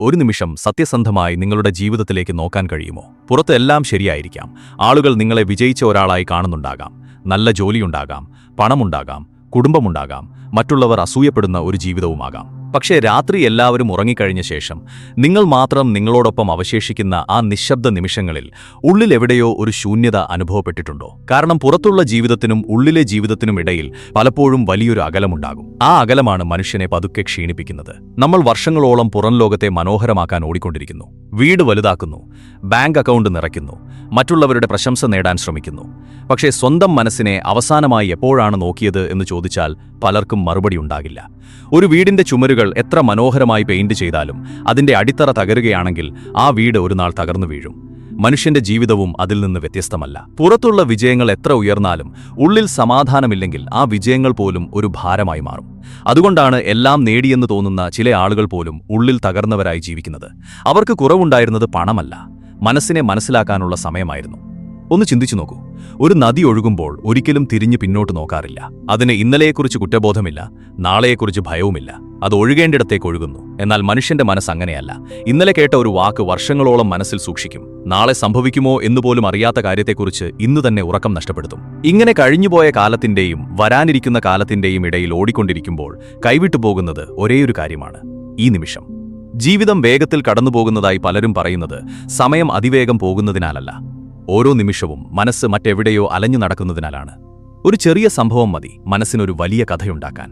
ഒരു നിമിഷം സത്യസന്ധമായി നിങ്ങളുടെ ജീവിതത്തിലേക്ക് നോക്കാൻ കഴിയുമോ? പുറത്ത് എല്ലാം ശരിയായിരിക്കാം. ആളുകൾ നിങ്ങളെ വിജയിച്ച ഒരാളായി കാണുന്നുണ്ടാകാം. നല്ല ജോലിയുണ്ടാകാം, പണമുണ്ടാകാം, കുടുംബമുണ്ടാകാം, മറ്റുള്ളവർ അസൂയപ്പെടുന്ന ഒരു ജീവിതവുമാകാം. പക്ഷേ രാത്രി എല്ലാവരും ഉറങ്ങിക്കഴിഞ്ഞ ശേഷം നിങ്ങൾ മാത്രം നിങ്ങളോടൊപ്പം അവശേഷിക്കുന്ന ആ നിശബ്ദ നിമിഷങ്ങളിൽ ഉള്ളിൽ എവിടെയോ ഒരു ശൂന്യത അനുഭവപ്പെട്ടിട്ടുണ്ടോ? കാരണം പുറത്തുള്ള ജീവിതത്തിനും ഉള്ളിലെ ജീവിതത്തിനും ഇടയിൽ പലപ്പോഴും വലിയൊരു അകലമുണ്ടാകും. ആ അകലമാണ് മനുഷ്യനെ പതുക്കെ ക്ഷീണിപ്പിക്കുന്നത്. നമ്മൾ വർഷങ്ങളോളം പുറം ലോകത്തെ മനോഹരമാക്കാൻ ഓടിക്കൊണ്ടിരിക്കുന്നു. വീട് വലുതാക്കുന്നു, ബാങ്ക് അക്കൗണ്ട് നിറയ്ക്കുന്നു, മറ്റുള്ളവരുടെ പ്രശംസ നേടാൻ ശ്രമിക്കുന്നു. പക്ഷേ സ്വന്തം മനസ്സിനെ അവസാനമായി എപ്പോഴാണ് നോക്കിയത് എന്ന് ചോദിച്ചാൽ പലർക്കും മറുപടി ഉണ്ടാകില്ല. ഒരു വീടിന്റെ ചുമരുകൾ എത്ര മനോഹരമായി പെയിന്റ് ചെയ്താലും അതിന്റെ അടിത്തറ തകരുകയാണെങ്കിൽ ആ വീട് ഒരു നാൾ തകർന്നു വീഴും. മനുഷ്യന്റെ ജീവിതവും അതിൽ നിന്ന് വ്യത്യസ്തമല്ല. പുറത്തുള്ള വിജയങ്ങൾ എത്ര ഉയർന്നാലും ഉള്ളിൽ സമാധാനമില്ലെങ്കിൽ ആ വിജയങ്ങൾ പോലും ഒരു ഭാരമായി മാറും. അതുകൊണ്ടാണ് എല്ലാം നേടിയെന്ന് തോന്നുന്ന ചില ആളുകൾ പോലും ഉള്ളിൽ തകർന്നവരായി ജീവിക്കുന്നത്. അവർക്ക് കുറവുണ്ടായിരുന്നത് പണമല്ല, മനസ്സിനെ മനസ്സിലാക്കാനുള്ള സമയമായിരുന്നു. ഒന്ന് ചിന്തിച്ചു നോക്കൂ. ഒരു നദി ഒഴുകുമ്പോൾ ഒരിക്കലും തിരിഞ്ഞു പിന്നോട്ട് നോക്കാറില്ല. അതിന് ഇന്നലെയെക്കുറിച്ച് കുറ്റബോധമില്ല, നാളെയെക്കുറിച്ച് ഭയവുമില്ല. അത് ഒഴുകേണ്ടിടത്തേക്ക് ഒഴുകുന്നു. എന്നാൽ മനുഷ്യന്റെ മനസ്സ് അങ്ങനെയല്ല. ഇന്നലെ കേട്ട ഒരു വാക്ക് വർഷങ്ങളോളം മനസ്സിൽ സൂക്ഷിക്കും. നാളെ സംഭവിക്കുമോ എന്നുപോലും അറിയാത്ത കാര്യത്തെക്കുറിച്ച് ഇന്നു തന്നെ ഉറക്കം നഷ്ടപ്പെടുത്തും. ഇങ്ങനെ കഴിഞ്ഞുപോയ കാലത്തിന്റെയും വരാനിരിക്കുന്ന കാലത്തിന്റെയും ഇടയിൽ ഓടിക്കൊണ്ടിരിക്കുമ്പോൾ കൈവിട്ടുപോകുന്നത് ഒരേയൊരു കാര്യമാണ്: ഈ നിമിഷം. ജീവിതം വേഗത്തിൽ കടന്നുപോകുന്നതായി പലരും പറയുന്നത് സമയം അതിവേഗം പോകുന്നതിനാലല്ല, ഓരോ നിമിഷവും മനസ്സ് മറ്റെവിടെയോ അലഞ്ഞു നടക്കുന്നതിനാലാണ്. ഒരു ചെറിയ സംഭവം മതി മനസ്സിനൊരു വലിയ കഥയുണ്ടാക്കാൻ.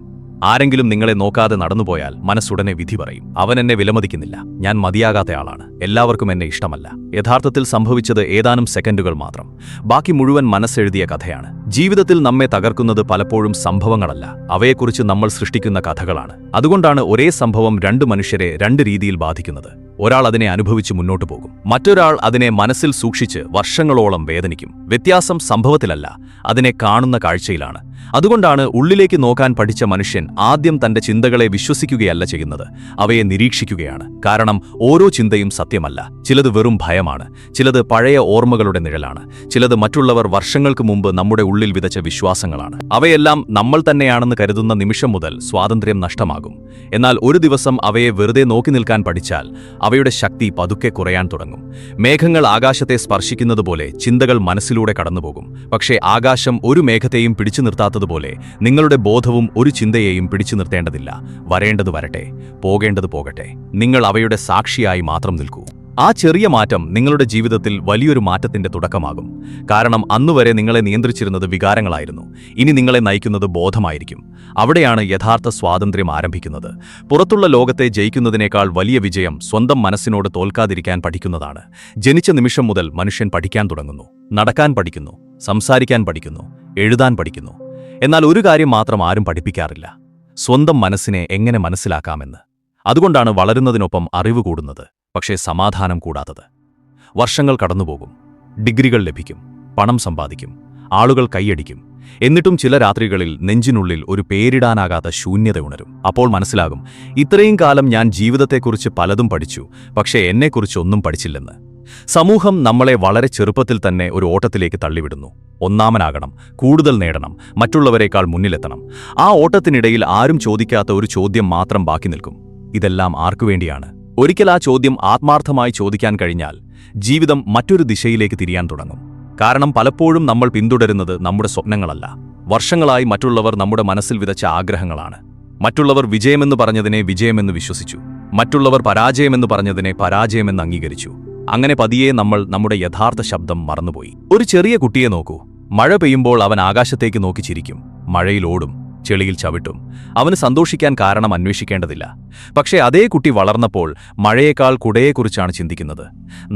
ആരെങ്കിലും നിങ്ങളെ നോക്കാതെ നടന്നുപോയാൽ മനസ്സുടനെ വിധി പറയും: അവൻ എന്നെ വിലമതിക്കുന്നില്ല, ഞാൻ മതിയാകാത്തയാളാണ്, എല്ലാവർക്കും എന്നെ ഇഷ്ടമല്ല. യഥാർത്ഥത്തിൽ സംഭവിച്ചത് ഏതാനും സെക്കൻഡുകൾ മാത്രം. ബാക്കി മുഴുവൻ മനസ്സെഴുതിയ കഥയാണ്. ജീവിതത്തിൽ നമ്മെ തകർക്കുന്നത് പലപ്പോഴും സംഭവങ്ങളല്ല, അവയെക്കുറിച്ച് നമ്മൾ സൃഷ്ടിക്കുന്ന കഥകളാണ്. അതുകൊണ്ടാണ് ഒരേ സംഭവം രണ്ട് മനുഷ്യരെ രണ്ട് രീതിയിൽ ബാധിക്കുന്നത്. ഒരാൾ അതിനെ അനുഭവിച്ച് മുന്നോട്ടു പോകും, മറ്റൊരാൾ അതിനെ മനസ്സിൽ സൂക്ഷിച്ച് വർഷങ്ങളോളം വേദനിക്കും. വ്യത്യാസം സംഭവത്തിലല്ല, അതിനെ കാണുന്ന കാഴ്ചയിലാണ്. അതുകൊണ്ടാണ് ഉള്ളിലേക്ക് നോക്കാൻ പഠിച്ച മനുഷ്യൻ ആദ്യം തന്റെ ചിന്തകളെ വിശ്വസിക്കുകയല്ല ചെയ്യുന്നത്, അവയെ നിരീക്ഷിക്കുകയാണ്. കാരണം ഓരോ ചിന്തയും സത്യമല്ല. ചിലത് വെറും ഭയമാണ്, ചിലത് പഴയ ഓർമ്മകളുടെ നിഴലാണ്, ചിലത് മറ്റുള്ളവർ വർഷങ്ങൾക്ക് മുമ്പ് നമ്മുടെ ഉള്ളിൽ വിതച്ച വിശ്വാസങ്ങളാണ്. അവയെല്ലാം നമ്മൾ തന്നെയാണെന്ന് കരുതുന്ന നിമിഷം മുതൽ സ്വാതന്ത്ര്യം നഷ്ടമാകും. എന്നാൽ ഒരു ദിവസം അവയെ വെറുതെ നോക്കി നിൽക്കാൻ പഠിച്ചാൽ അവയുടെ ശക്തി പതുക്കെ കുറയാൻ തുടങ്ങും. മേഘങ്ങൾ ആകാശത്തെ സ്പർശിക്കുന്നതുപോലെ ചിന്തകൾ മനസ്സിലൂടെ കടന്നുപോകും. പക്ഷേ ആകാശം ഒരു മേഘത്തെയും പിടിച്ചു നിർത്താത്തതുപോലെ നിങ്ങളുടെ ബോധവും ഒരു ചിന്തയെയും പിടിച്ചു നിർത്തേണ്ടതില്ല. വരേണ്ടത് വരട്ടെ, പോകേണ്ടത് പോകട്ടെ. നിങ്ങൾ അവയുടെ സാക്ഷിയായി മാത്രം നിൽക്കൂ. ആ ചെറിയ മാറ്റം നിങ്ങളുടെ ജീവിതത്തിൽ വലിയൊരു മാറ്റത്തിന്റെ തുടക്കമാകും. കാരണം അന്നുവരെ നിങ്ങളെ നിയന്ത്രിച്ചിരുന്നത് വികാരങ്ങളായിരുന്നു. ഇനി നിങ്ങളെ നയിക്കുന്നത് ബോധമായിരിക്കും. അവിടെയാണ് യഥാർത്ഥ സ്വാതന്ത്ര്യം ആരംഭിക്കുന്നത്. പുറത്തുള്ള ലോകത്തെ ജയിക്കുന്നതിനേക്കാൾ വലിയ വിജയം സ്വന്തം മനസ്സിനോട് തോൽക്കാതിരിക്കാൻ പഠിക്കുന്നതാണ്. ജനിച്ച നിമിഷം മുതൽ മനുഷ്യൻ പഠിക്കാൻ തുടങ്ങുന്നു. നടക്കാൻ പഠിക്കുന്നു, സംസാരിക്കാൻ പഠിക്കുന്നു, എഴുതാൻ പഠിക്കുന്നു. എന്നാൽ ഒരു കാര്യം മാത്രം ആരും പഠിപ്പിക്കാറില്ല: സ്വന്തം മനസ്സിനെ എങ്ങനെ മനസ്സിലാക്കാമെന്ന്. അതുകൊണ്ടാണ് വളരുന്നതിനൊപ്പം അറിവ് കൂടുന്നത്, പക്ഷേ സമാധാനം കൂടാത്തത്. വർഷങ്ങൾ കടന്നുപോകും, ഡിഗ്രികൾ ലഭിക്കും, പണം സമ്പാദിക്കും, ആളുകൾ കൈയടിക്കും. എന്നിട്ടും ചില രാത്രികളിൽ നെഞ്ചിനുള്ളിൽ ഒരു പേരിടാനാകാത്ത ശൂന്യത ഉണരും. അപ്പോൾ മനസ്സിലാകും, ഇത്രയും കാലം ഞാൻ ജീവിതത്തെക്കുറിച്ച് പലതും പഠിച്ചു, പക്ഷേ എന്നെക്കുറിച്ചൊന്നും പഠിച്ചില്ലെന്ന്. സമൂഹം നമ്മളെ വളരെ ചെറുപ്പത്തിൽ തന്നെ ഒരു ഓട്ടത്തിലേക്ക് തള്ളിവിടുന്നു. ഒന്നാമനാകണം, കൂടുതൽ നേടണം, മറ്റുള്ളവരെക്കാൾ മുന്നിലെത്തണം. ആ ഓട്ടത്തിനിടയിൽ ആരും ചോദിക്കാത്ത ഒരു ചോദ്യം മാത്രം ബാക്കി നിൽക്കും: ഇതെല്ലാം ആർക്കുവേണ്ടിയാണ്? ഒരിക്കൽ ആ ചോദ്യം ആത്മാർത്ഥമായി ചോദിക്കാൻ കഴിഞ്ഞാൽ ജീവിതം മറ്റൊരു ദിശയിലേക്ക് തിരിയാൻ തുടങ്ങും. കാരണം പലപ്പോഴും നമ്മൾ പിന്തുടരുന്നത് നമ്മുടെ സ്വപ്നങ്ങളല്ല, വർഷങ്ങളായി മറ്റുള്ളവർ നമ്മുടെ മനസ്സിൽ വിതച്ച ആഗ്രഹങ്ങളാണ്. മറ്റുള്ളവർ വിജയമെന്ന് പറഞ്ഞതിനെ വിജയമെന്ന് വിശ്വസിച്ചു, മറ്റുള്ളവർ പരാജയമെന്ന് പറഞ്ഞതിനെ പരാജയമെന്ന് അംഗീകരിച്ചു. അങ്ങനെ പതിയെ നമ്മൾ നമ്മുടെ യഥാർത്ഥ ശബ്ദം മറന്നുപോയി. ഒരു ചെറിയ കുട്ടിയെ നോക്കൂ. മഴ പെയ്യുമ്പോൾ അവൻ ആകാശത്തേക്ക് നോക്കി ചിരിക്കും, മഴയിൽ ഓടും, ചെളിയിൽ ചവിട്ടും. അവന് സന്തോഷിക്കാൻ കാരണം അന്വേഷിക്കേണ്ടതില്ല. പക്ഷേ അതേ കുട്ടി വളർന്നപ്പോൾ മഴയേക്കാൾ കുടയെക്കുറിച്ചാണ് ചിന്തിക്കുന്നത്.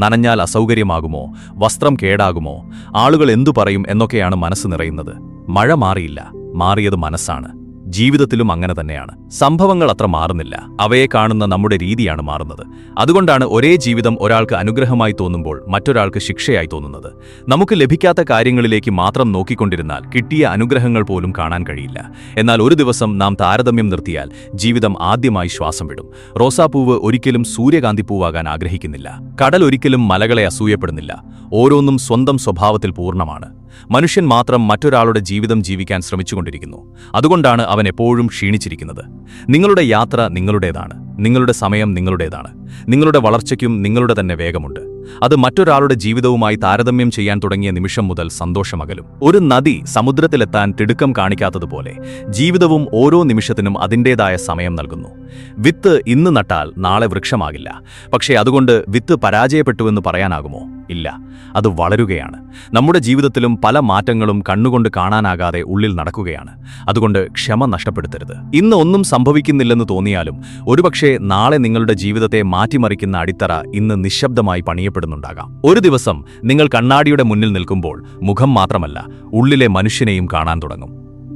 നനഞ്ഞാൽ അസൗകര്യമാകുമോ, വസ്ത്രം കേടാകുമോ, ആളുകൾ എന്തു പറയും എന്നൊക്കെയാണ് മനസ്സ് നിറയുന്നത്. മഴ മാറിയില്ല, മാറിയത് മനസ്സാണ്. ജീവിതത്തിലും അങ്ങനെ തന്നെയാണ്. സംഭവങ്ങൾ അത്ര മാറുന്നില്ല, അവയെ കാണുന്ന നമ്മുടെ രീതിയാണ് മാറുന്നത്. അതുകൊണ്ടാണ് ഒരേ ജീവിതം ഒരാൾക്ക് അനുഗ്രഹമായി തോന്നുമ്പോൾ മറ്റൊരാൾക്ക് ശിക്ഷയായി തോന്നുന്നത്. നമുക്ക് ലഭിക്കാത്ത കാര്യങ്ങളിലേക്ക് മാത്രം നോക്കിക്കൊണ്ടിരുന്നാൽ കിട്ടിയ അനുഗ്രഹങ്ങൾ പോലും കാണാൻ കഴിയില്ല. എന്നാൽ ഒരു ദിവസം നാം താരതമ്യം നിർത്തിയാൽ ജീവിതം ആദ്യമായി ശ്വാസം വിടും. റോസാപ്പൂവ് ഒരിക്കലും സൂര്യകാന്തിപ്പൂവാകാൻ ആഗ്രഹിക്കുന്നില്ല. കടൽ ഒരിക്കലും മലകളെ അസൂയപ്പെടുന്നില്ല. ഓരോന്നും സ്വന്തം സ്വഭാവത്തിൽ പൂർണ്ണമാണ്. മനുഷ്യൻ മാത്രം മറ്റൊരാളുടെ ജീവിതം ജീവിക്കാൻ ശ്രമിച്ചുകൊണ്ടിരിക്കുന്നു. അതുകൊണ്ടാണ് അവൻ എപ്പോഴും ക്ഷീണിച്ചിരിക്കുന്നത്. നിങ്ങളുടെ യാത്ര നിങ്ങളുടേതാണ്. നിങ്ങളുടെ സമയം നിങ്ങളുടേതാണ്. നിങ്ങളുടെ വളർച്ചയ്ക്കും നിങ്ങളുടെ തന്നെ വേഗമുണ്ട്. അത് മറ്റൊരാളുടെ ജീവിതവുമായി താരതമ്യം ചെയ്യാൻ തുടങ്ങിയ നിമിഷം മുതൽ സന്തോഷമകലും. ഒരു നദി സമുദ്രത്തിലെത്താൻ തിടുക്കം കാണിക്കാത്തതുപോലെ ജീവിതവും ഓരോ നിമിഷത്തിനും അതിൻ്റേതായ സമയം നൽകുന്നു. വിത്ത് ഇന്ന് നട്ടാൽ നാളെ വൃക്ഷമാകില്ല. പക്ഷേ അതുകൊണ്ട് വിത്ത് പരാജയപ്പെട്ടുവെന്ന് പറയാനാകുമോ? ഇല്ല, അത് വളരുകയാണ്. നമ്മുടെ ജീവിതത്തിലും പല മാറ്റങ്ങളും കണ്ണുകൊണ്ട് കാണാനാകാതെ ഉള്ളിൽ നടക്കുകയാണ്. അതുകൊണ്ട് ക്ഷമ നഷ്ടപ്പെടുത്തരുത്. ഇന്ന് ഒന്നും സംഭവിക്കുന്നില്ലെന്ന് തോന്നിയാലും ഒരുപക്ഷെ നാളെ നിങ്ങളുടെ ജീവിതത്തെ മാറ്റിമറിക്കുന്ന അടിത്തറ ഇന്ന് നിശബ്ദമായി പണിയപ്പെടുന്നുണ്ടാകാം. ഒരു ദിവസം നിങ്ങൾ കണ്ണാടിയുടെ മുന്നിൽ നിൽക്കുമ്പോൾ മുഖം മാത്രമല്ല, ഉള്ളിലെ മനുഷ്യനെയും കാണാൻ തുടങ്ങും.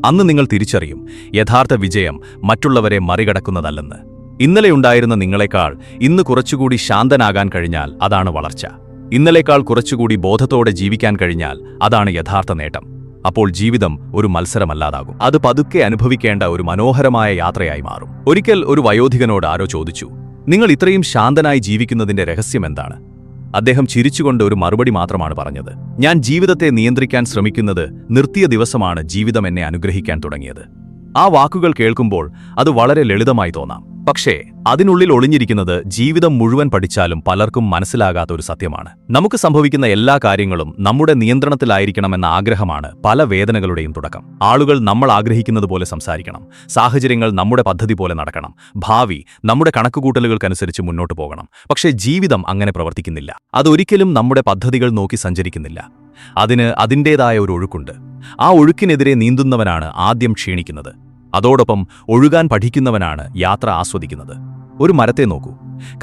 അന്ന് നിങ്ങൾ തിരിച്ചറിയും, യഥാർത്ഥ വിജയം മറ്റുള്ളവരെ മറികടക്കുന്നതല്ലെന്ന്. ഇന്നലെയുണ്ടായിരുന്ന നിങ്ങളെക്കാൾ ഇന്ന് കുറച്ചുകൂടി ശാന്തനാകാൻ കഴിഞ്ഞാൽ അതാണ് വളർച്ച. ഇന്നലേക്കാൾ കുറച്ചുകൂടി ബോധത്തോടെ ജീവിക്കാൻ കഴിഞ്ഞാൽ അതാണ് യഥാർത്ഥ നേട്ടം. അപ്പോൾ ജീവിതം ഒരു മത്സരമല്ലാതാകും. അത് പതുക്കെ അനുഭവിക്കേണ്ട ഒരു മനോഹരമായ യാത്രയായി മാറും. ഒരിക്കൽ ഒരു വയോധികനോട് ആരോ ചോദിച്ചു, നിങ്ങൾ ഇത്രയും ശാന്തനായി ജീവിക്കുന്നതിന്റെ രഹസ്യം എന്താണ്? അദ്ദേഹം ചിരിച്ചുകൊണ്ട് ഒരു മറുപടി മാത്രമാണ് പറഞ്ഞത്, ഞാൻ ജീവിതത്തെ നിയന്ത്രിക്കാൻ ശ്രമിക്കുന്നത് നിർത്തിയ ദിവസമാണ് ജീവിതം എന്നെ അനുഗ്രഹിക്കാൻ തുടങ്ങിയത്. ആ വാക്കുകൾ കേൾക്കുമ്പോൾ അത് വളരെ ലളിതമായി തോന്നാം. പക്ഷേ അതിനുള്ളിൽ ഒളിഞ്ഞിരിക്കുന്നത് ജീവിതം മുഴുവൻ പഠിച്ചാലും പലർക്കും മനസ്സിലാകാത്ത ഒരു സത്യമാണ്. നമുക്ക് സംഭവിക്കുന്ന എല്ലാ കാര്യങ്ങളും നമ്മുടെ നിയന്ത്രണത്തിലായിരിക്കണമെന്ന ആഗ്രഹമാണ് പല വേദനകളുടെയും തുടക്കം. ആളുകൾ നമ്മൾ ആഗ്രഹിക്കുന്നത് പോലെ സംസാരിക്കണം, സാഹചര്യങ്ങൾ നമ്മുടെ പദ്ധതി പോലെ നടക്കണം, ഭാവി നമ്മുടെ കണക്കുകൂട്ടലുകൾക്കനുസരിച്ച് മുന്നോട്ട് പോകണം. പക്ഷേ ജീവിതം അങ്ങനെ പ്രവർത്തിക്കുന്നില്ല. അതൊരിക്കലും നമ്മുടെ പദ്ധതികൾ നോക്കി സഞ്ചരിക്കുന്നില്ല. അതിന് അതിൻ്റേതായ ഒരു ഒഴുക്കുണ്ട്. ആ ഒഴുക്കിനെതിരെ നീന്തുന്നവനാണ് ആദ്യം ക്ഷീണിക്കുന്നത്. അതോടൊപ്പം ഒഴുകാൻ പഠിക്കുന്നവനാണ് യാത്ര ആസ്വദിക്കുന്നത്. ഒരു മരത്തെ നോക്കൂ.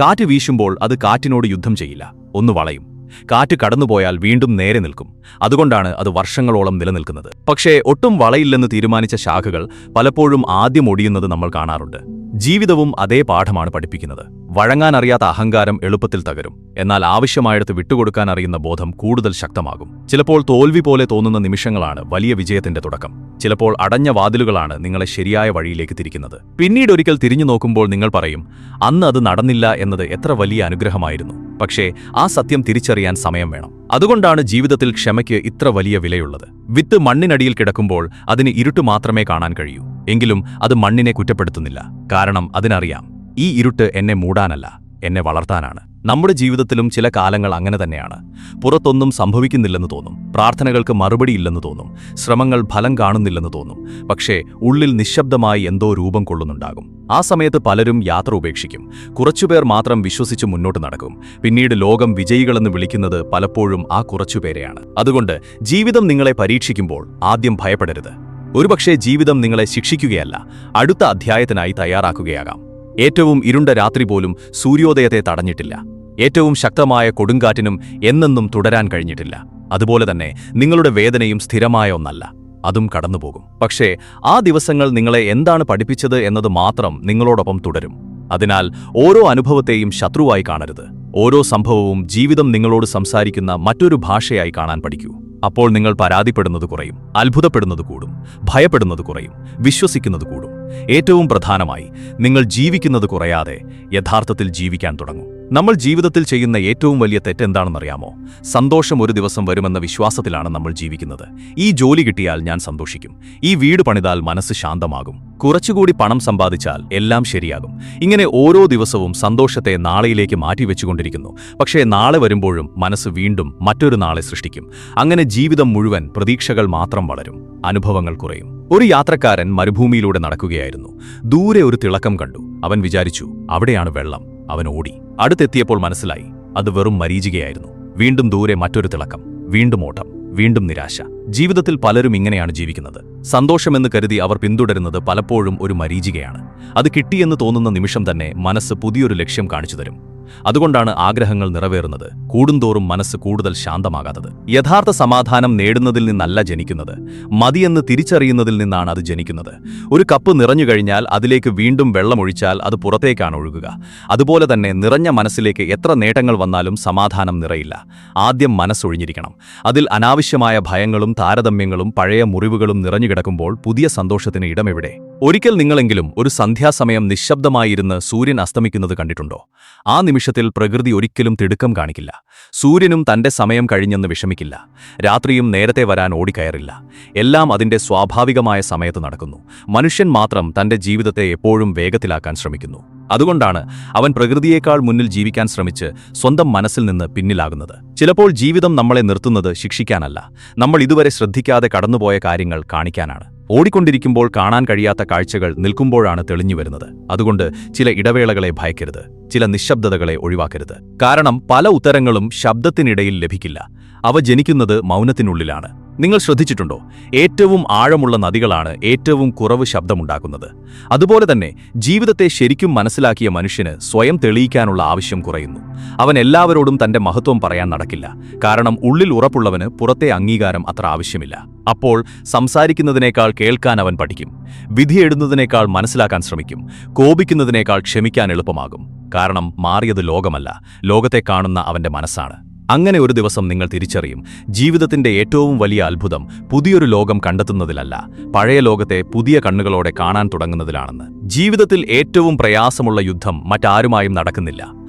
കാറ്റ് വീശുമ്പോൾ അത് കാറ്റിനോട് യുദ്ധം ചെയ്യില്ല, ഒന്ന് വളയും. കാറ്റ് കടന്നുപോയാൽ വീണ്ടും നേരെ നിൽക്കും. അതുകൊണ്ടാണ് അത് വർഷങ്ങളോളം നിലനിൽക്കുന്നത്. പക്ഷേ ഒട്ടും വളയില്ലെന്ന് തീരുമാനിച്ച ശാഖകൾ പലപ്പോഴും ആദ്യം ഒടിയുന്നത് നമ്മൾ കാണാറുണ്ട്. ജീവിതവും അതേ പാഠമാണ് പഠിപ്പിക്കുന്നത്. വഴങ്ങാനറിയാത്ത അഹങ്കാരം എളുപ്പത്തിൽ തകരും. എന്നാൽ ആവശ്യമായിടത്ത് വിട്ടുകൊടുക്കാൻ അറിയുന്ന ബോധം കൂടുതൽ ശക്തമാകും. ചിലപ്പോൾ തോൽവി പോലെ തോന്നുന്ന നിമിഷങ്ങളാണ് വലിയ വിജയത്തിന്റെ തുടക്കം. ചിലപ്പോൾ അടഞ്ഞ വാതിലുകളാണ് നിങ്ങളെ ശരിയായ വഴിയിലേക്ക് തിരിക്കുന്നത്. പിന്നീട് ഒരിക്കൽ തിരിഞ്ഞു നോക്കുമ്പോൾ നിങ്ങൾ പറയും, അന്ന് അത് നടന്നില്ല എന്നത് എത്ര വലിയ അനുഗ്രഹമായിരുന്നു. പക്ഷേ ആ സത്യം തിരിച്ചറിയാൻ സമയം വേണം. അതുകൊണ്ടാണ് ജീവിതത്തിൽ ക്ഷമയ്ക്ക് ഇത്ര വലിയ വിലയുള്ളത്. വിത്ത് മണ്ണിനടിയിൽ കിടക്കുമ്പോൾ അതിന് ഇരുട്ട് മാത്രമേ കാണാൻ കഴിയൂ. എങ്കിലും അത് മണ്ണിനെ കുറ്റപ്പെടുത്തുന്നില്ല. കാരണം അതിനറിയാം, ഈ ഇരുട്ട് എന്നെ മൂടാനല്ല, എന്നെ വളർത്താനാണ്. നമ്മുടെ ജീവിതത്തിലും ചില കാലങ്ങൾ അങ്ങനെ തന്നെയാണ്. പുറത്തൊന്നും സംഭവിക്കുന്നില്ലെന്ന് തോന്നും, പ്രാർത്ഥനകൾക്ക് മറുപടിയില്ലെന്ന് തോന്നും, ശ്രമങ്ങൾ ഫലം കാണുന്നില്ലെന്ന് തോന്നും. പക്ഷേ ഉള്ളിൽ നിശബ്ദമായി എന്തോ രൂപം കൊള്ളുന്നുണ്ടാകും. ആ സമയത്ത് പലരും യാത്ര ഉപേക്ഷിക്കും. കുറച്ചുപേർ മാത്രം വിശ്വസിച്ച് മുന്നോട്ട് നടക്കും. പിന്നീട് ലോകം വിജയികളെന്ന് വിളിക്കുന്നത് പലപ്പോഴും ആ കുറച്ചുപേരെയാണ്. അതുകൊണ്ട് ജീവിതം നിങ്ങളെ പരീക്ഷിക്കുമ്പോൾ ആദ്യം ഭയപ്പെടരുത്. ഒരുപക്ഷേ ജീവിതം നിങ്ങളെ ശിക്ഷിക്കുകയല്ല, അടുത്ത അധ്യായത്തിനായി തയ്യാറാക്കുകയാകാം. ഏറ്റവും ഇരുണ്ട രാത്രി പോലും സൂര്യോദയത്തെ തടഞ്ഞിട്ടില്ല. ഏറ്റവും ശക്തമായ കൊടുങ്കാറ്റിനും എന്നെന്നും തുടരാൻ കഴിഞ്ഞിട്ടില്ല. അതുപോലെ തന്നെ നിങ്ങളുടെ വേദനയും സ്ഥിരമായ ഒന്നല്ല, അതും കടന്നുപോകും. പക്ഷേ ആ ദിവസങ്ങൾ നിങ്ങളെ എന്താണ് പഠിപ്പിച്ചത് എന്നത് മാത്രം നിങ്ങളോടൊപ്പം തുടരും. അതിനാൽ ഓരോ അനുഭവത്തെയും ശത്രുവായി കാണരുത്. ഓരോ സംഭവവും ജീവിതം നിങ്ങളോട് സംസാരിക്കുന്ന മറ്റൊരു ഭാഷയായി കാണാൻ പഠിക്കൂ. അപ്പോൾ നിങ്ങൾ പരാതിപ്പെടുന്നത് കുറയും, അത്ഭുതപ്പെടുന്നത് കൂടും, ഭയപ്പെടുന്നത് കുറയും, വിശ്വസിക്കുന്നത് കൂടും. ഏറ്റവും പ്രധാനമായി നിങ്ങൾ ജീവിക്കുന്നത് കുറയാതെ യഥാർത്ഥത്തിൽ ജീവിക്കാൻ തുടങ്ങും. നമ്മൾ ജീവിതത്തിൽ ചെയ്യുന്ന ഏറ്റവും വലിയ തെറ്റെന്താണെന്നറിയാമോ? സന്തോഷം ഒരു ദിവസം വരുമെന്ന വിശ്വാസത്തിലാണ് നമ്മൾ ജീവിക്കുന്നത്. ഈ ജോലി കിട്ടിയാൽ ഞാൻ സന്തോഷിക്കും, ഈ വീട് പണിതാൽ മനസ്സ് ശാന്തമാകും, കുറച്ചുകൂടി പണം സമ്പാദിച്ചാൽ എല്ലാം ശരിയാകും. ഇങ്ങനെ ഓരോ ദിവസവും സന്തോഷത്തെ നാളെയിലേക്ക് മാറ്റിവെച്ചുകൊണ്ടിരിക്കുന്നു. പക്ഷേ നാളെ വരുമ്പോഴും മനസ്സ് വീണ്ടും മറ്റൊരു നാളെ സൃഷ്ടിക്കും. അങ്ങനെ ജീവിതം മുഴുവൻ പ്രതീക്ഷകൾ മാത്രം വളരും, അനുഭവങ്ങൾ കുറയും. ഒരു യാത്രക്കാരൻ മരുഭൂമിയിലൂടെ നടക്കുകയായിരുന്നു. ദൂരെ ഒരു തിളക്കം കണ്ടു. അവൻ വിചാരിച്ചു, അവിടെയാണ് വെള്ളം. അവൻ ഓടി. അടുത്തെത്തിയപ്പോൾ മനസ്സിലായി, അത് വെറും മരീചികയായിരുന്നു. വീണ്ടും ദൂരെ മറ്റൊരു തിളക്കം, വീണ്ടും ഓട്ടം, വീണ്ടും നിരാശ. ജീവിതത്തിൽ പലരും ഇങ്ങനെയാണ് ജീവിക്കുന്നത്. സന്തോഷമെന്ന് കരുതി അവർ പിന്തുടരുന്നത് പലപ്പോഴും ഒരു മരീചികയാണ്. അത് കിട്ടിയെന്ന് തോന്നുന്ന നിമിഷം തന്നെ മനസ്സ് പുതിയൊരു ലക്ഷ്യം കാണിച്ചു തരും. അതുകൊണ്ടാണ് ആഗ്രഹങ്ങൾ നിറവേറുന്നത്, കൂടുന്തോറും മനസ്സ് കൂടുതൽ ശാന്തമാകാത്തത്. യഥാർത്ഥ സമാധാനം നേടുന്നതിൽ നിന്നല്ല ജനിക്കുന്നത്, മതിയെന്ന് തിരിച്ചറിയുന്നതിൽ നിന്നാണ് അത് ജനിക്കുന്നത്. ഒരു കപ്പ് നിറഞ്ഞു കഴിഞ്ഞാൽ അതിലേക്ക് വീണ്ടും വെള്ളമൊഴിച്ചാൽ അത് പുറത്തേക്കാണ് ഒഴുകുക. അതുപോലെ തന്നെ നിറഞ്ഞ മനസ്സിലേക്ക് എത്ര നേട്ടങ്ങൾ വന്നാലും സമാധാനം നിറയില്ല. ആദ്യം മനസ്സൊഴിഞ്ഞിരിക്കണം. അതിൽ അനാവശ്യമായ ഭയങ്ങളും താരതമ്യങ്ങളും പഴയ മുറിവുകളും നിറഞ്ഞു കിടക്കുമ്പോൾ പുതിയ സന്തോഷത്തിന് ഇടമെവിടെ? ഒരിക്കൽ നിങ്ങളെങ്കിലും ഒരു സന്ധ്യാസമയം നിശബ്ദമായിരുന്ന് സൂര്യൻ അസ്തമിക്കുന്നത് കണ്ടിട്ടുണ്ടോ? ആ നിമിഷത്തിൽ പ്രകൃതി ഒരിക്കലും തിടുക്കം കാണിക്കില്ല. സൂര്യനും തന്റെ സമയം കഴിഞ്ഞെന്ന് വിഷമിക്കില്ല. രാത്രിയും നേരത്തെ വരാൻ ഓടിക്കയറില്ല. എല്ലാം അതിന്റെ സ്വാഭാവികമായ സമയത്ത് നടക്കുന്നു. മനുഷ്യൻ മാത്രം തന്റെ ജീവിതത്തെ എപ്പോഴും വേഗത്തിലാക്കാൻ ശ്രമിക്കുന്നു. അതുകൊണ്ടാണ് അവൻ പ്രകൃതിയേക്കാൾ മുന്നിൽ ജീവിക്കാൻ ശ്രമിച്ച് സ്വന്തം മനസ്സിൽ നിന്ന് പിന്നിലാകുന്നത്. ചിലപ്പോൾ ജീവിതം നമ്മളെ നിർത്തുന്നത് ശിക്ഷിക്കാനല്ല, നമ്മൾ ഇതുവരെ ശ്രദ്ധിക്കാതെ കടന്നുപോയ കാര്യങ്ങൾ കാണിക്കാനാണ്. ഓടിക്കൊണ്ടിരിക്കുമ്പോൾ കാണാൻ കഴിയാത്ത കാഴ്ചകൾ നിൽക്കുമ്പോഴാണ് തെളിഞ്ഞു വരുന്നത്. അതുകൊണ്ട് ചില ഇടവേളകളെ ഭയക്കരുത്, ചില നിശബ്ദതകളെ ഒഴിവാക്കരുത്. കാരണം പല ഉത്തരങ്ങളും ശബ്ദത്തിനിടയിൽ ലഭിക്കില്ല, അവ ജനിക്കുന്നത് മൗനത്തിനുള്ളിലാണ്. നിങ്ങൾ ശ്രദ്ധിച്ചിട്ടുണ്ടോ, ഏറ്റവും ആഴമുള്ള നദികളാണ് ഏറ്റവും കുറവ് ശബ്ദമുണ്ടാക്കുന്നത്. അതുപോലെ തന്നെ ജീവിതത്തെ ശരിക്കും മനസ്സിലാക്കിയ മനുഷ്യന് സ്വയം തെളിയിക്കാനുള്ള ആവശ്യം കുറയുന്നു. അവൻ എല്ലാവരോടും തന്റെ മഹത്വം പറയാൻ നടക്കില്ല, കാരണം ഉള്ളിൽ ഉറപ്പുള്ളവന് പുറത്തെ അംഗീകാരം അത്ര ആവശ്യമില്ല. അപ്പോൾ സംസാരിക്കുന്നതിനേക്കാൾ കേൾക്കാൻ അവൻ പഠിക്കും, വിധി എഴുതുന്നതിനേക്കാൾ മനസ്സിലാക്കാൻ ശ്രമിക്കും, കോപിക്കുന്നതിനേക്കാൾ ക്ഷമിക്കാൻ എളുപ്പമാകും. കാരണം മാറിയത് ലോകമല്ല, ലോകത്തെ കാണുന്ന അവന്റെ മനസ്സാണ്. അങ്ങനെ ഒരു ദിവസം നിങ്ങൾ തിരിച്ചറിയും, ജീവിതത്തിന്റെ ഏറ്റവും വലിയ അത്ഭുതം പുതിയൊരു ലോകം കണ്ടെത്തുന്നതിലല്ല, പഴയ ലോകത്തെ പുതിയ കണ്ണുകളോടെ കാണാൻ തുടങ്ങുന്നതിലാണെന്ന്. ജീവിതത്തിൽ ഏറ്റവും പ്രയാസമുള്ള യുദ്ധം മറ്റാരുമായും നടക്കുന്നില്ല,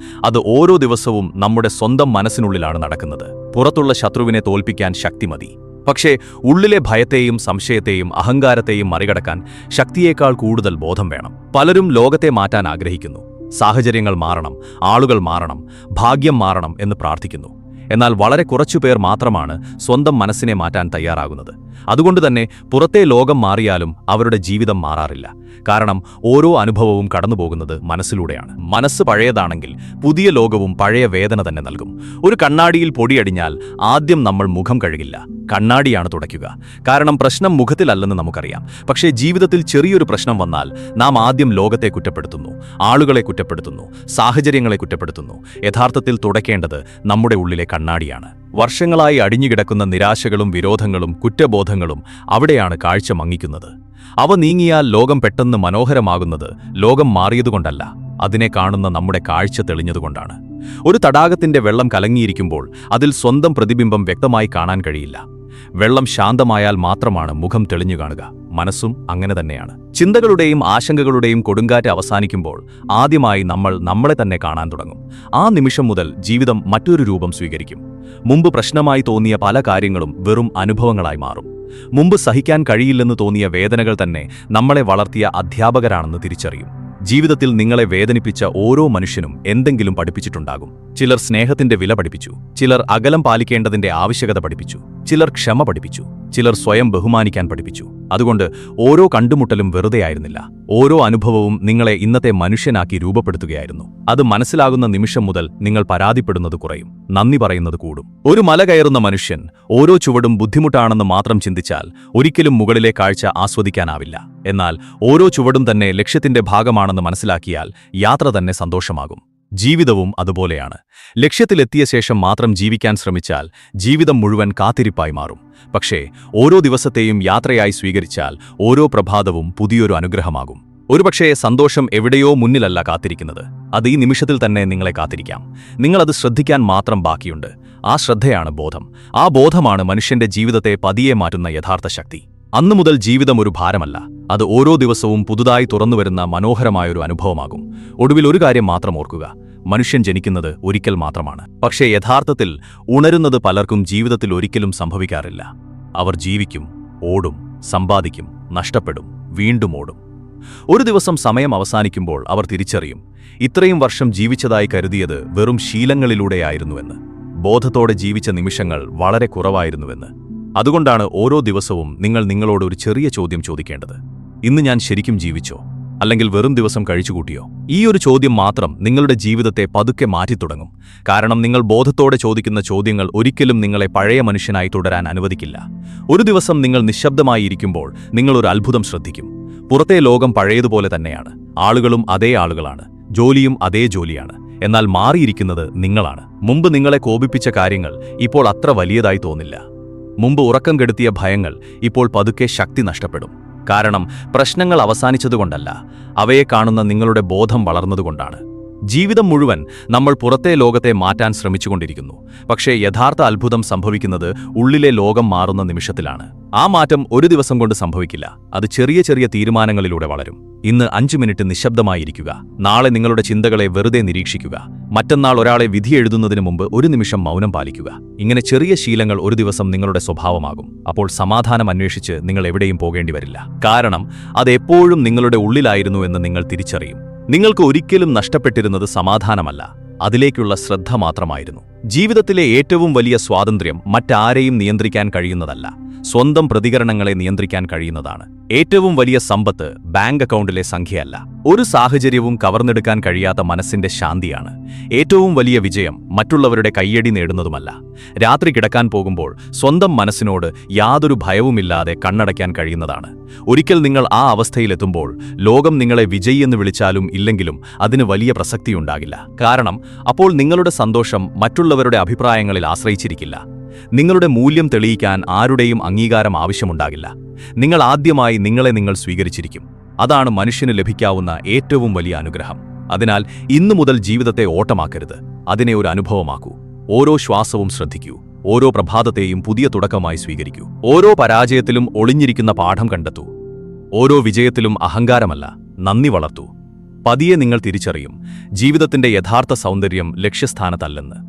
അത് ഓരോ ദിവസവും നമ്മുടെ സ്വന്തം മനസ്സിനുള്ളിലാണ് നടക്കുന്നത്. പുറത്തുള്ള ശത്രുവിനെ തോൽപ്പിക്കാൻ ശക്തി മതി, പക്ഷേ ഉള്ളിലെ ഭയത്തെയും സംശയത്തെയും അഹങ്കാരത്തെയും മറികടക്കാൻ ശക്തിയേക്കാൾ കൂടുതൽ ബോധം വേണം. പലരും ലോകത്തെ മാറ്റാൻ ആഗ്രഹിക്കുന്നു, സാഹചര്യങ്ങൾ മാറണം, ആളുകൾ മാറണം, ഭാഗ്യം മാറണം എന്ന് പ്രാർത്ഥിക്കുന്നു. എന്നാൽ വളരെ കുറച്ചുപേർ മാത്രമാണ് സ്വന്തം മനസ്സിനെ മാറ്റാൻ തയ്യാറാകുന്നത്. അതുകൊണ്ടുതന്നെ പുറത്തെ ലോകം മാറിയാലും അവരുടെ ജീവിതം മാറാറില്ല. കാരണം ഓരോ അനുഭവവും കടന്നുപോകുന്നത് മനസ്സിലൂടെയാണ്. മനസ്സ് പഴയതാണെങ്കിൽ പുതിയ ലോകവും പഴയ വേദന തന്നെ നൽകും. ഒരു കണ്ണാടിയിൽ പൊടിയടിഞ്ഞാൽ ആദ്യം നമ്മൾ മുഖം കഴുകില്ല, കണ്ണാടിയാണ് തുടയ്ക്കുക. കാരണം പ്രശ്നം മുഖത്തിലല്ലെന്ന് നമുക്കറിയാം. പക്ഷേ ജീവിതത്തിൽ ചെറിയൊരു പ്രശ്നം വന്നാൽ നാം ആദ്യം ലോകത്തെ കുറ്റപ്പെടുത്തുന്നു, ആളുകളെ കുറ്റപ്പെടുത്തുന്നു, സാഹചര്യങ്ങളെ കുറ്റപ്പെടുത്തുന്നു. യഥാർത്ഥത്തിൽ തുടയ്ക്കേണ്ടത് നമ്മുടെ ഉള്ളിലെ കണ്ണാടിയാണ്. വർഷങ്ങളായി അടിഞ്ഞുകിടക്കുന്ന നിരാശകളും വിരോധങ്ങളും കുറ്റബോധങ്ങളും അവിടെയാണ് കാഴ്ച മങ്ങിക്കുന്നത്. അവ നീങ്ങിയാൽ ലോകം പെട്ടെന്ന് മനോഹരമാകുന്നത് ലോകം മാറിയതുകൊണ്ടല്ല, അതിനെ കാണുന്ന നമ്മുടെ കാഴ്ച തെളിഞ്ഞതുകൊണ്ടാണ്. ഒരു തടാകത്തിന്റെ വെള്ളം കലങ്ങിയിരിക്കുമ്പോൾ അതിൽ സ്വന്തം പ്രതിബിംബം വ്യക്തമായി കാണാൻ കഴിയില്ല. വെള്ളം ശാന്തമായാൽ മാത്രമാണ് മുഖം തെളിഞ്ഞു കാണുക. മനസ്സും അങ്ങനെ തന്നെയാണ്. ചിന്തകളുടെയും ആശങ്കകളുടെയും കൊടുങ്കാറ്റ് അവസാനിക്കുമ്പോൾ ആദ്യമായി നമ്മൾ നമ്മളെ തന്നെ കാണാൻ തുടങ്ങും. ആ നിമിഷം മുതൽ ജീവിതം മറ്റൊരു രൂപം സ്വീകരിക്കും. മുമ്പ് പ്രശ്നമായി തോന്നിയ പല കാര്യങ്ങളും വെറും അനുഭവങ്ങളായി മാറും. മുമ്പ് സഹിക്കാൻ കഴിയില്ലെന്ന് തോന്നിയ വേദനകൾ തന്നെ നമ്മളെ വളർത്തിയ അധ്യാപകരാണെന്ന് തിരിച്ചറിയും. ജീവിതത്തിൽ നിങ്ങളെ വേദനിപ്പിച്ച ഓരോ മനുഷ്യനും എന്തെങ്കിലും പഠിപ്പിച്ചിട്ടുണ്ടാകും. ചിലർ സ്നേഹത്തിന്റെ വില പഠിപ്പിച്ചു, ചിലർ അകലം പാലിക്കേണ്ടതിന്റെ ആവശ്യകത പഠിപ്പിച്ചു, ചിലർ ക്ഷമ പഠിപ്പിച്ചു, ചിലർ സ്വയം ബഹുമാനിക്കാൻ പഠിപ്പിച്ചു. അതുകൊണ്ട് ഓരോ കണ്ടുമുട്ടലും വെറുതെയായിരുന്നില്ല, ഓരോ അനുഭവവും നിങ്ങളെ ഇന്നത്തെ മനുഷ്യനാക്കി രൂപപ്പെടുത്തുകയായിരുന്നു. അത് മനസ്സിലാകുന്ന നിമിഷം മുതൽ നിങ്ങൾ പരാതിപ്പെടുന്നത് കുറയും, നന്ദി പറയുന്നത് കൂടും. ഒരു മല കയറുന്ന മനുഷ്യൻ ഓരോ ചുവടും ബുദ്ധിമുട്ടാണെന്ന് മാത്രം ചിന്തിച്ചാൽ ഒരിക്കലും മുകളിലെ കാഴ്ച ആസ്വദിക്കാനാവില്ല. എന്നാൽ ഓരോ ചുവടും തന്നെ ലക്ഷ്യത്തിന്റെ ഭാഗമാണെന്ന് മനസ്സിലാക്കിയാൽ യാത്ര തന്നെ സന്തോഷമാകും. ജീവിതവും അതുപോലെയാണ്. ലക്ഷ്യത്തിലെത്തിയ ശേഷം മാത്രം ജീവിക്കാൻ ശ്രമിച്ചാൽ ജീവിതം മുഴുവൻ കാത്തിരിപ്പായി മാറും. പക്ഷേ ഓരോ ദിവസത്തെയും യാത്രയായി സ്വീകരിച്ചാൽ ഓരോ പ്രഭാതവും പുതിയൊരു അനുഗ്രഹമാകും. ഒരുപക്ഷേ സന്തോഷം എവിടെയോ മുന്നിലല്ല കാത്തിരിക്കുന്നത്, അത് ഈ നിമിഷത്തിൽ തന്നെ നിങ്ങളെ കാത്തിരിക്കാം. നിങ്ങളത് ശ്രദ്ധിക്കാൻ മാത്രം ബാക്കിയുണ്ട്. ആ ശ്രദ്ധയാണ് ബോധം. ആ ബോധമാണ് മനുഷ്യന്റെ ജീവിതത്തെ പതിയെ മാറ്റുന്ന യഥാർത്ഥ ശക്തി. അന്നു മുതൽ ജീവിതം ഒരു ഭാരമല്ല, അത് ഓരോ ദിവസവും പുതുതായി തുറന്നുവരുന്ന മനോഹരമായൊരു അനുഭവമാകും. ഒടുവിൽ ഒരു കാര്യം മാത്രം ഓർക്കുക, മനുഷ്യൻ ജനിക്കുന്നത് ഒരിക്കൽ മാത്രമാണ്. പക്ഷേ യഥാർത്ഥത്തിൽ ഉണരുന്നത് പലർക്കും ജീവിതത്തിൽ ഒരിക്കലും സംഭവിക്കാറില്ല. അവർ ജീവിക്കും, ഓടും, സമ്പാദിക്കും, നഷ്ടപ്പെടും, വീണ്ടും ഓടും. ഒരു ദിവസം സമയം അവസാനിക്കുമ്പോൾ അവർ തിരിച്ചറിയും, ഇത്രയും വർഷം ജീവിച്ചതായി കരുതിയത് വെറും ശീലങ്ങളിലൂടെയായിരുന്നുവെന്ന്. ബോധത്തോടെ ജീവിച്ച നിമിഷങ്ങൾ വളരെ കുറവായിരുന്നുവെന്ന്. അതുകൊണ്ടാണ് ഓരോ ദിവസവും നിങ്ങൾ നിങ്ങളോട് ഒരു ചെറിയ ചോദ്യം ചോദിക്കേണ്ടത്. ഇന്ന് ഞാൻ ശരിക്കും ജീവിച്ചോ, അല്ലെങ്കിൽ വെറും ദിവസം കഴിച്ചുകൂട്ടിയോ? ഈ ഒരു ചോദ്യം മാത്രം നിങ്ങളുടെ ജീവിതത്തെ പതുക്കെ മാറ്റിത്തുടങ്ങും. കാരണം നിങ്ങൾ ബോധത്തോടെ ചോദിക്കുന്ന ചോദ്യങ്ങൾ ഒരിക്കലും നിങ്ങളെ പഴയ മനുഷ്യനായി തുടരാൻ അനുവദിക്കില്ല. ഒരു ദിവസം നിങ്ങൾ നിശബ്ദമായി ഇരിക്കുമ്പോൾ നിങ്ങൾ ഒരു അത്ഭുതം ശ്രദ്ധിക്കും. പുറത്തെ ലോകം പഴയതുപോലെ തന്നെയാണ്, ആളുകളും അതേ ആളുകളാണ്, ജോലിയും അതേ ജോലിയാണ്. എന്നാൽ മാറിയിരിക്കുന്നത് നിങ്ങളാണ്. മുമ്പ് നിങ്ങളെ കോപിപ്പിച്ച കാര്യങ്ങൾ ഇപ്പോൾ അത്ര വലിയതായി തോന്നില്ല. മുമ്പ് ഉറക്കം കെടുത്തിയ ഭയങ്ങൾ ഇപ്പോൾ പതുക്കെ ശക്തി നഷ്ടപ്പെടും. കാരണം പ്രശ്നങ്ങൾ അവസാനിച്ചതുകൊണ്ടല്ല, അവയെ കാണുന്ന നിങ്ങളുടെ ബോധം വളർന്നതുകൊണ്ടാണ്. ജീവിതം മുഴുവൻ നമ്മൾ പുറത്തെ ലോകത്തെ മാറ്റാൻ ശ്രമിച്ചുകൊണ്ടിരിക്കുന്നു. പക്ഷേ യഥാർത്ഥ അത്ഭുതം സംഭവിക്കുന്നത് ഉള്ളിലെ ലോകം മാറുന്ന നിമിഷത്തിലാണ്. ആ മാറ്റം ഒരു ദിവസം കൊണ്ട് സംഭവിക്കില്ല, അത് ചെറിയ ചെറിയ തീരുമാനങ്ങളിലൂടെ വളരും. ഇന്ന് 5 മിനിറ്റ് നിശബ്ദമായിരിക്കുക. നാളെ നിങ്ങളുടെ ചിന്തകളെ വെറുതെ നിരീക്ഷിക്കുക. മറ്റന്നാൾ ഒരാളെ വിധി എഴുതുന്നതിന് മുമ്പ് ഒരു നിമിഷം മൗനം പാലിക്കുക. ഇങ്ങനെ ചെറിയ ശീലങ്ങൾ ഒരു ദിവസം നിങ്ങളുടെ സ്വഭാവമാകും. അപ്പോൾ സമാധാനം അന്വേഷിച്ച് നിങ്ങൾ എവിടെയും പോകേണ്ടി വരില്ല. കാരണം അത് എപ്പോഴും നിങ്ങളുടെ ഉള്ളിലായിരുന്നു എന്ന് നിങ്ങൾ തിരിച്ചറിയും. നിങ്ങൾക്ക് ഒരിക്കലും നഷ്ടപ്പെട്ടിരുന്നത് സമാധാനമല്ല, അതിലേക്കുള്ള ശ്രദ്ധ മാത്രമായിരുന്നു. ജീവിതത്തിലെ ഏറ്റവും വലിയ സ്വാതന്ത്ര്യം മറ്റാരെയും നിയന്ത്രിക്കാൻ കഴിയുന്നതല്ല, സ്വന്തം പ്രതികരണങ്ങളെ നിയന്ത്രിക്കാൻ കഴിയുന്നതാണ്. ഏറ്റവും വലിയ സമ്പത്ത് ബാങ്ക് അക്കൗണ്ടിലെ സംഖ്യയല്ല, ഒരു സാഹചര്യവും കവർന്നെടുക്കാൻ കഴിയാത്ത മനസ്സിന്റെ ശാന്തിയാണ്. ഏറ്റവും വലിയ വിജയം മറ്റുള്ളവരുടെ കയ്യടി നേടുന്നതുമല്ല, രാത്രി കിടക്കാൻ പോകുമ്പോൾ സ്വന്തം മനസ്സിനോട് യാതൊരു ഭയവുമില്ലാതെ കണ്ണടയ്ക്കാൻ കഴിയുന്നതാണ്. ഒരിക്കൽ നിങ്ങൾ ആ അവസ്ഥയിലെത്തുമ്പോൾ ലോകം നിങ്ങളെ വിജയിയെന്ന് വിളിച്ചാലും ഇല്ലെങ്കിലും അതിന് വലിയ പ്രസക്തിയുണ്ടാകില്ല. കാരണം അപ്പോൾ നിങ്ങളുടെ സന്തോഷം മറ്റുള്ളവരുടെ അഭിപ്രായങ്ങളിൽ ആശ്രയിച്ചിരിക്കില്ല. നിങ്ങളുടെ മൂല്യം തെളിയിക്കാൻ ആരുടെയും അംഗീകാരം ആവശ്യമുണ്ടാകില്ല. നിങ്ങൾ ആദ്യമായി നിങ്ങളെ നിങ്ങൾ സ്വീകരിച്ചിരിക്കും. അതാണ് മനുഷ്യന് ലഭിക്കാവുന്ന ഏറ്റവും വലിയ അനുഗ്രഹം. അതിനാൽ ഇന്നു മുതൽ ജീവിതത്തെ ഓട്ടമാക്കരുത്, അതിനെ ഒരു അനുഭവമാക്കൂ. ഓരോ ശ്വാസവും ശ്രദ്ധിക്കൂ, ഓരോ പ്രഭാതത്തെയും പുതിയ തുടക്കമായി സ്വീകരിക്കൂ. ഓരോ പരാജയത്തിലും ഒളിഞ്ഞിരിക്കുന്ന പാഠം കണ്ടെത്തൂ. ഓരോ വിജയത്തിലും അഹങ്കാരമല്ല, നന്ദി വളർത്തൂ. പതിയെ നിങ്ങൾ തിരിച്ചറിയും, ജീവിതത്തിന്റെ യഥാർത്ഥ സൗന്ദര്യം ലക്ഷ്യസ്ഥാനത്തല്ലെന്ന്.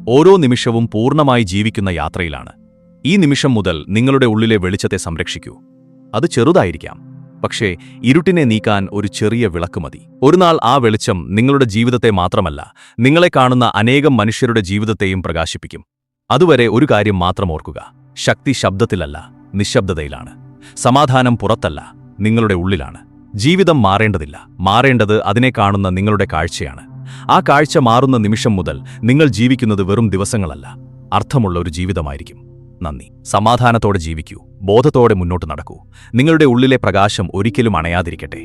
ഓരോ നിമിഷവും പൂർണ്ണമായി ജീവിക്കുന്ന യാത്രയിലാണ്. ഈ നിമിഷം മുതൽ നിങ്ങളുടെ ഉള്ളിലെ വെളിച്ചത്തെ സംരക്ഷിക്കൂ. അത് ചെറുതായിരിക്കാം, പക്ഷേ ഇരുട്ടിനെ നീക്കാൻ ഒരു ചെറിയ വിളക്ക് മതി. ഒരുനാൾ ആ വെളിച്ചം നിങ്ങളുടെ ജീവിതത്തെ മാത്രമല്ല, നിങ്ങളെ കാണുന്ന അനേകം മനുഷ്യരുടെ ജീവിതത്തെയും പ്രകാശിപ്പിക്കും. അതുവരെ ഒരു കാര്യം മാത്രം ഓർക്കുക, ശക്തി ശബ്ദത്തിലല്ല, നിശബ്ദതയിലാണ്. സമാധാനം പുറത്തല്ല, നിങ്ങളുടെ ഉള്ളിലാണ്. ജീവിതം മാറേണ്ടതില്ല, മാറേണ്ടത് അതിനെ കാണുന്ന നിങ്ങളുടെ കാഴ്ചയാണ്. ആ കാഴ്ച മാറുന്ന നിമിഷം മുതൽ നിങ്ങൾ ജീവിക്കുന്നത് വെറും ദിവസങ്ങളല്ല, അർത്ഥമുള്ള ഒരു ജീവിതമായിരിക്കും. നന്ദി. സമാധാനത്തോടെ ജീവിക്കൂ, ബോധത്തോടെ മുന്നോട്ട് നടക്കൂ. നിങ്ങളുടെ ഉള്ളിലെ പ്രകാശം ഒരിക്കലും അണയാതിരിക്കട്ടെ.